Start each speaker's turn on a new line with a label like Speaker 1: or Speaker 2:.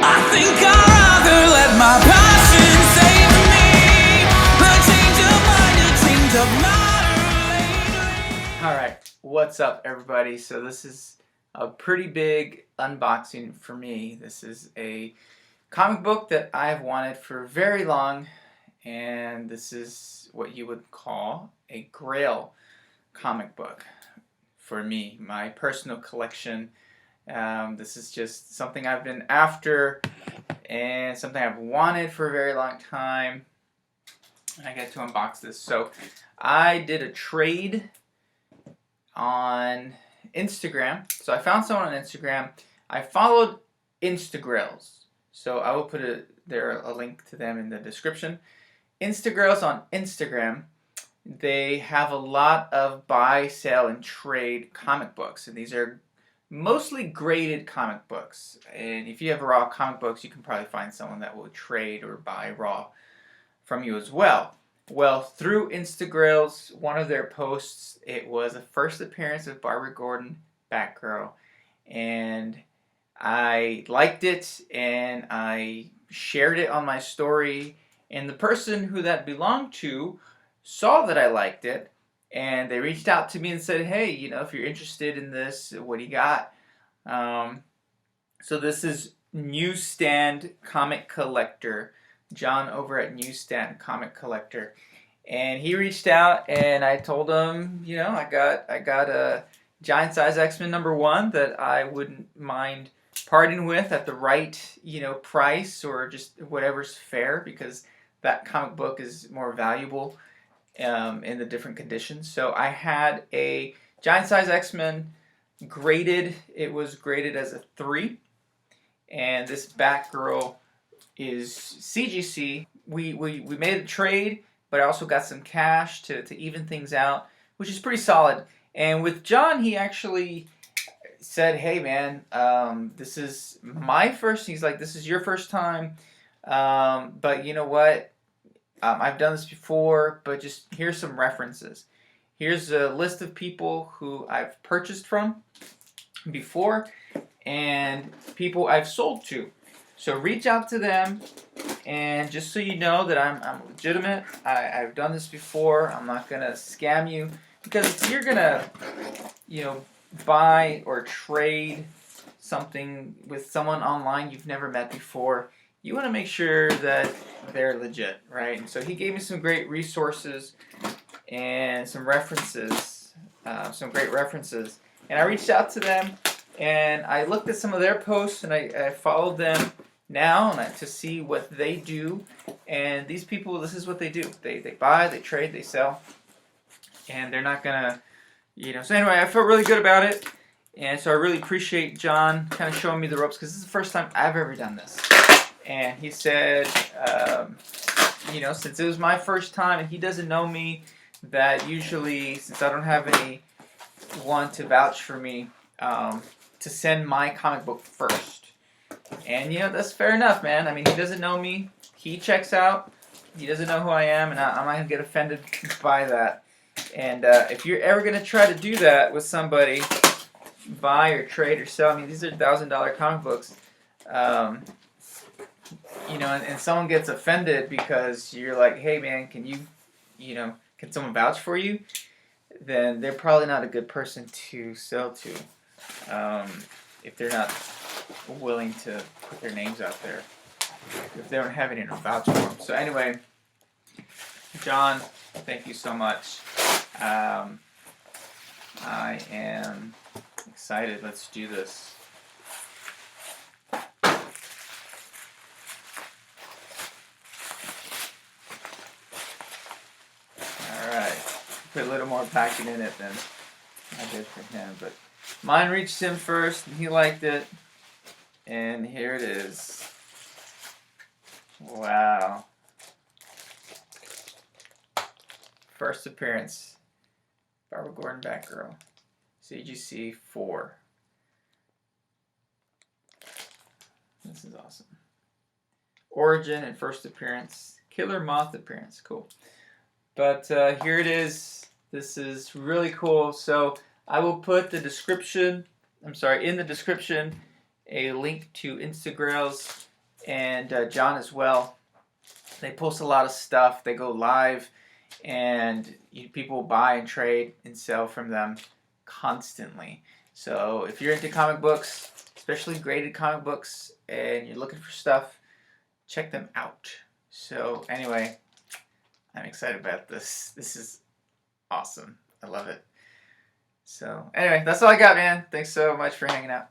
Speaker 1: I think I'd rather let my passion save me. The change of mind, a change of matter.
Speaker 2: Alright, what's up everybody? So this is a pretty big unboxing for me. This is a comic book that I've wanted for very long, and this is what you would call a Grail comic book for me, my personal collection. This is just something I've been after and something I've wanted for a very long time, and I get to unbox this. So I did a trade on Instagram. So I found someone on Instagram. I followed Instagrailz, so I will put a link to them in the description. Instagrailz on Instagram, they have a lot of buy, sell, and trade comic books, and these are mostly graded comic books. And if you have raw comic books, you can probably find someone that will trade or buy raw from you as well. Well, through Instagrailz, one of their posts, it was a first appearance of Barbara Gordon, Batgirl, and I liked it and I shared it on my story, and the person who that belonged to saw that I liked it, and they reached out to me and said, hey, you know, if you're interested in this, what do you got? So this is Newstand Comic Collector, John over at Newstand Comic Collector, and he reached out, and I told him, you know, I got a giant size X-Men #1 that I wouldn't mind parting with at the right, you know, price, or just whatever's fair, because that comic book is more valuable in the different conditions. So I had a giant size X-Men graded. It was graded as a 3, and this Batgirl is CGC. We made a trade, but I also got some cash to even things out, which is pretty solid. And with John, he actually said, hey man, this is my first, he's like, this is your first time, but you know what, I've done this before, but just here's some references. Here's a list of people who I've purchased from before and people I've sold to. So reach out to them, and just so you know that I'm legitimate, I've done this before. I'm not gonna scam you, because if you're gonna, you know, buy or trade something with someone online you've never met before, you want to make sure that they're legit, right? And so he gave me some great resources and some references, some great references. And I reached out to them, and I looked at some of their posts, and I followed them now to see what they do. And these people, this is what they do. They buy, they trade, they sell, and they're not gonna, you know. So anyway, I felt really good about it, and so I really appreciate John kind of showing me the ropes, because this is the first time I've ever done this. And he said, you know, since it was my first time and he doesn't know me, that usually, since I don't have anyone to vouch for me, to send my comic book first. And, you know, that's fair enough, man. I mean, he doesn't know me. He checks out. He doesn't know who I am, and I'm not going to get offended by that. And if you're ever going to try to do that with somebody, buy or trade or sell, I mean, these are $1,000 comic books. You know, and someone gets offended because you're like, hey man, can you know, can someone vouch for you? Then they're probably not a good person to sell to, if they're not willing to put their names out there, if they don't have anyone to vouch for them. So anyway, John, thank you so much. I am excited. Let's do this. Put a little more packing in it than I did for him, but mine reached him first and he liked it, and here it is. Wow. First appearance, Barbara Gordon, Batgirl, CGC 4. This is awesome. Origin and first appearance, Killer Moth appearance, cool. But here it is. This is really cool. So I will put in the description, a link to Instagrailz and John as well. They post a lot of stuff. They go live, and people buy and trade and sell from them constantly. So if you're into comic books, especially graded comic books, and you're looking for stuff, check them out. So anyway, I'm excited about this. This is awesome. I love it. So anyway, that's all I got, man. Thanks so much for hanging out.